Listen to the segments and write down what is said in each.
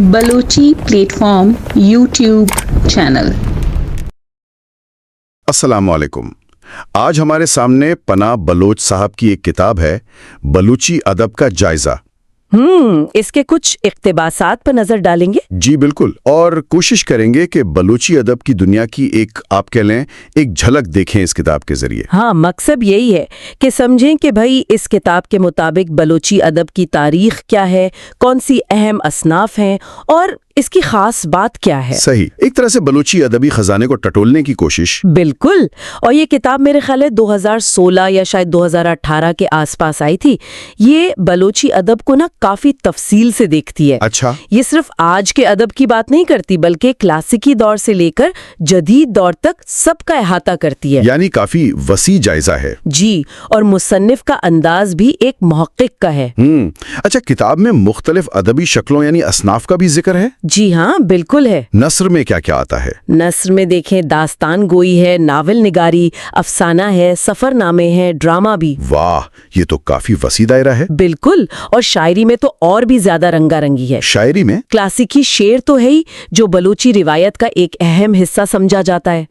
Balochi platform YouTube channel. अस्सलाम वालेकुम। आज हमारे सामने पनाह बलोच साहब की एक किताब है, बलूची अदब का जायजा। इसके कुछ इक्तिबासात पर नजर डालेंगे। जी बिल्कुल, और कोशिश करेंगे कि बलूची अदब की दुनिया की एक, आप कह लें, एक झलक देखें इस किताब के जरिए। हाँ, मकसद यही है कि समझें कि भाई इस किताब के मुताबिक बलूची अदब की तारीख क्या है, कौन सी अहम असनाफ हैं और इसकी खास बात क्या है। सही, एक तरह से बलूची अदबी खजाने को टटोलने की कोशिश। बिल्कुल। और ये किताब मेरे ख्याल है 2016 या शायद 2018 के आसपास आई थी। ये बलूची अदब को ना काफी तफसील से देखती है। अच्छा। ये सिर्फ आज के अदब की बात नहीं करती, बल्कि क्लासिकी दौर से लेकर जदीद दौर तक सबका अहाता करती है। यानी काफी वसी जायजा है। जी, और मुसन्निफ का अंदाज भी एक मुहक्किक का है। अच्छा, किताब में मुख्तलिफ अदबी शक्लों यानी असनाफ का भी जिक्र है? जी हाँ, बिल्कुल है। नस्र में क्या क्या आता है? नस्र में देखें, दास्तान गोई है, नावल निगारी, अफसाना है, सफरनामे है, ड्रामा भी। वाह, ये तो काफी वसी दायरा है। बिल्कुल, और शायरी में तो और भी ज्यादा रंगारंगी है। शायरी में क्लासिकी शेर तो है ही, जो बलूची रिवायत का एक अहम हिस्सा समझा जाता है।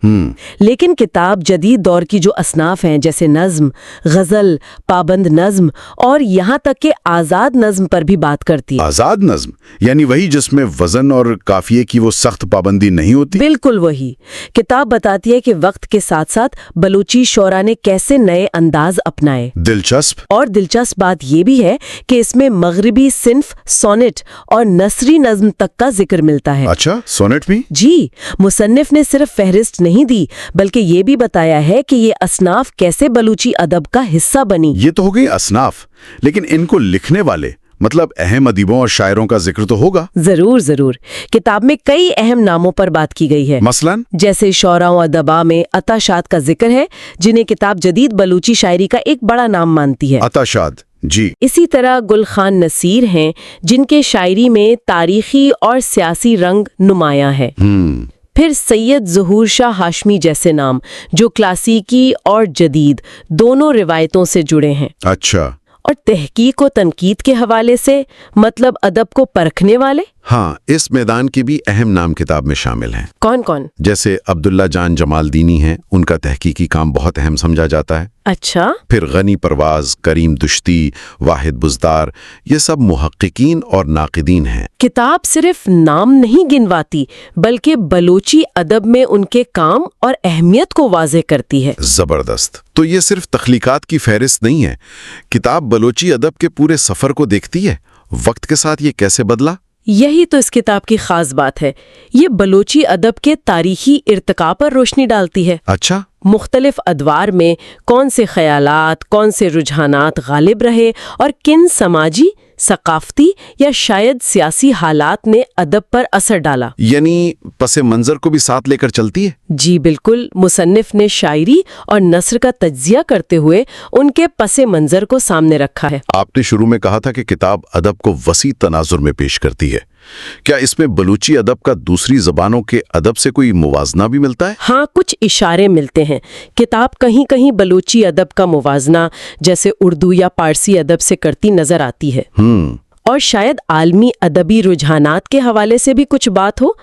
लेकिन किताब जदीद दौर की जो असनाफ हैं, जैसे नज्म, गजल, पाबंद नज्म और यहाँ तक के आजाद नज्म पर भी बात करती है। आजाद नज्म यानी वही जिसमें वजन और काफिये की वो सख्त पाबंदी नहीं होती? बिल्कुल वही। किताब बताती है कि वक्त के साथ साथ बलूची शोरा ने कैसे नए अंदाज अपनाए। दिलचस्प। और दिलचस्प बात ये भी है कि इसमें मगरिबी सिन्फ, सोनेट और नसरी नज्म तक का जिक्र मिलता है। अच्छा, सोनेट भी? जी, मुसन्निफ ने सिर्फ फहरिस्त नहीं दी, बल्कि ये भी बताया है कि ये असनाफ कैसे बलूची अदब का हिस्सा बनी। ये तो हो गई असनाफ, लेकिन इनको लिखने वाले, मतलब अहम अदीबों और शायरों का जिक्र तो होगा। जरूर जरूर। किताब में कई अहम नामों पर बात की गई है। मसलन जैसे शौरा और अदबा में अताशाद का जिक्र है, जिन्हें किताब जदीद बलूची शायरी का एक बड़ा नाम मानती है। अताशाद, जी। इसी तरह गुल खान नसीर हैं, जिनके शायरी में तारीखी और सियासी रंग नुमाया है। फिर सैयद ज़हूर शाह हाशमी जैसे नाम, जो क्लासिकी और जदीद दोनों रिवायतों से जुड़े हैं। अच्छा। और तहकीक और तनकीद के हवाले से, मतलब अदब को परखने वाले। हाँ, इस मैदान के भी अहम नाम किताब में शामिल हैं। कौन कौन? जैसे अब्दुल्ला जान जमालदीनी हैं, उनका तहकीकी काम बहुत अहम समझा जाता है। अच्छा। फिर गनी परवाज, करीम दुश्ती, वाहिद बुज़दार, ये सब मुहक्किकीन और नाक़िदीन हैं। किताब सिर्फ नाम नहीं गिनवाती, बल्कि बलूची अदब में उनके काम और अहमियत को वाज़ेह करती है। जबरदस्त। तो ये सिर्फ तख्लीकात की फहरिस्त नहीं है, किताब बलूची अदब के पूरे सफर को देखती है। वक्त के साथ ये कैसे बदला, यही तो इस किताब की खास बात है। ये बलूची अदब के तारीखी इर्तिका पर रोशनी डालती है। अच्छा। मुख्तलिफ अदवार में कौन से ख़यालात, कौन से रुझानात गालिब रहे और किन समाजी, सकाफती या शायद सियासी हालात ने अदब पर असर डाला। यानी पसे मंजर को भी साथ लेकर चलती है। जी बिल्कुल। मुसन्निफ ने शायरी और नस्र का तज्जिया करते हुए उनके पसे मंजर को सामने रखा है। आपने शुरू में कहा था कि किताब अदब को वसी तनाजुर में पेश करती है। क्या इसमें बलूची अदब का दूसरी जबानों के अदब से कोई मुवाजना भी मिलता है? हाँ, कुछ इशारे मिलते हैं। किताब कहीं कहीं बलूची अदब का मुवाजना जैसे उर्दू या पारसी अदब से करती नजर आती है। और शायद आलमी अदबी रुझानात के हवाले से भी कुछ बात हो।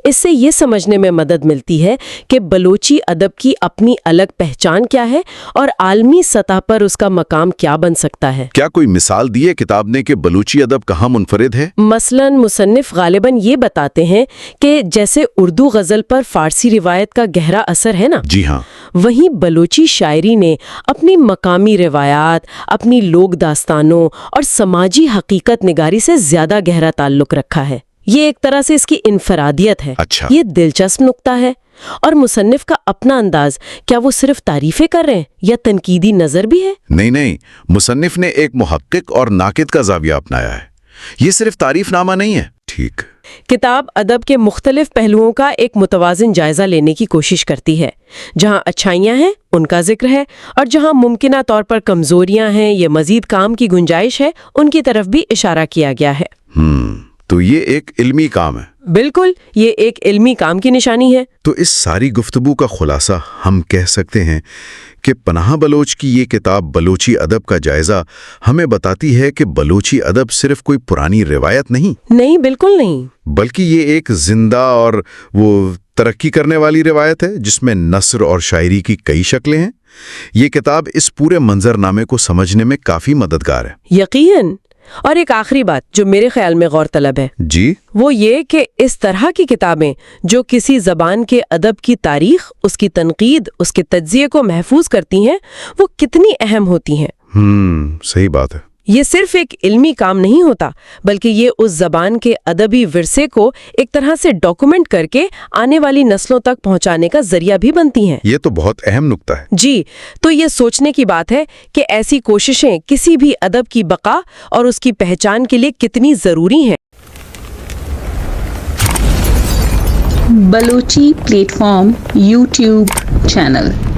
इससे ये समझने में मदद मिलती है कि बलूची अदब की अपनी अलग पहचान क्या है और आलमी सतह पर उसका मकाम क्या बन सकता है। क्या कोई मिसाल दी है किताब ने कि बलूची अदब कहाँ मुनफरिद है? मसलन मुसन्निफ गालिबन ये बताते हैं कि जैसे उर्दू गज़ल पर फारसी रिवायत का गहरा असर है ना, जी हाँ, वहीं बलूची शायरी ने अपनी मकामी रिवायात, अपनी लोक दास्तानों और समाजी हकीकत निगारी से ज्यादा गहरा ताल्लुक रखा है। ये एक तरह से इसकी इनफरादियत है। अच्छा। ये दिलचस्प नुक्ता है। और मुसन्निफ का अपना अंदाज, क्या वो सिर्फ तारीफें कर रहे हैं या तनकीदी नजर भी है? नहीं, मुसन्निफ ने एक मुहक्किक और नाकिद का जाविया अपनाया है। ये सिर्फ तारीफनामा नहीं है। ठीक। किताब अदब के मुख्तलिफ पहलुओं का एक मुतवाज़िन जायजा लेने की कोशिश करती है। जहाँ अच्छाइयाँ हैं उनका जिक्र है, और जहाँ मुमकिना तौर पर कमजोरियाँ हैं या मजीद काम की गुंजाइश है, उनकी तरफ भी इशारा किया गया है। तो ये एक इल्मी काम है। बिल्कुल, ये एक इल्मी काम की निशानी है। तो इस सारी गुफ्तगू का खुलासा हम कह सकते हैं کہ پناہ بلوچ کی یہ کتاب بلوچی ادب کا جائزہ ہمیں بتاتی ہے کہ بلوچی ادب صرف کوئی پرانی روایت نہیں، بالکل نہیں۔ بلکہ یہ ایک زندہ اور وہ ترقی کرنے والی روایت ہے جس میں نثر اور شاعری کی کئی شکلیں ہیں۔ یہ کتاب اس پورے منظرنامے کو سمجھنے میں کافی مددگار ہے۔ یقیناً۔ اور ایک آخری بات جو میرے خیال میں غور طلب ہے جی، وہ یہ کہ اس طرح کی کتابیں جو کسی زبان کے ادب کی تاریخ، اس کی تنقید، اس کے تجزیے کو محفوظ کرتی ہیں، وہ کتنی اہم ہوتی ہیں۔ صحیح بات ہے۔ یہ صرف ایک علمی کام نہیں ہوتا، بلکہ یہ اس زبان کے ادبی ورثے کو ایک طرح سے ڈاکومنٹ کر کے آنے والی نسلوں تک پہنچانے کا ذریعہ بھی بنتی ہیں۔ یہ تو بہت اہم نکتہ ہے۔ جی، تو یہ سوچنے کی بات ہے کہ ایسی کوششیں کسی بھی ادب کی بقا اور اس کی پہچان کے لیے کتنی ضروری ہیں۔ Balochi plate form YouTube channel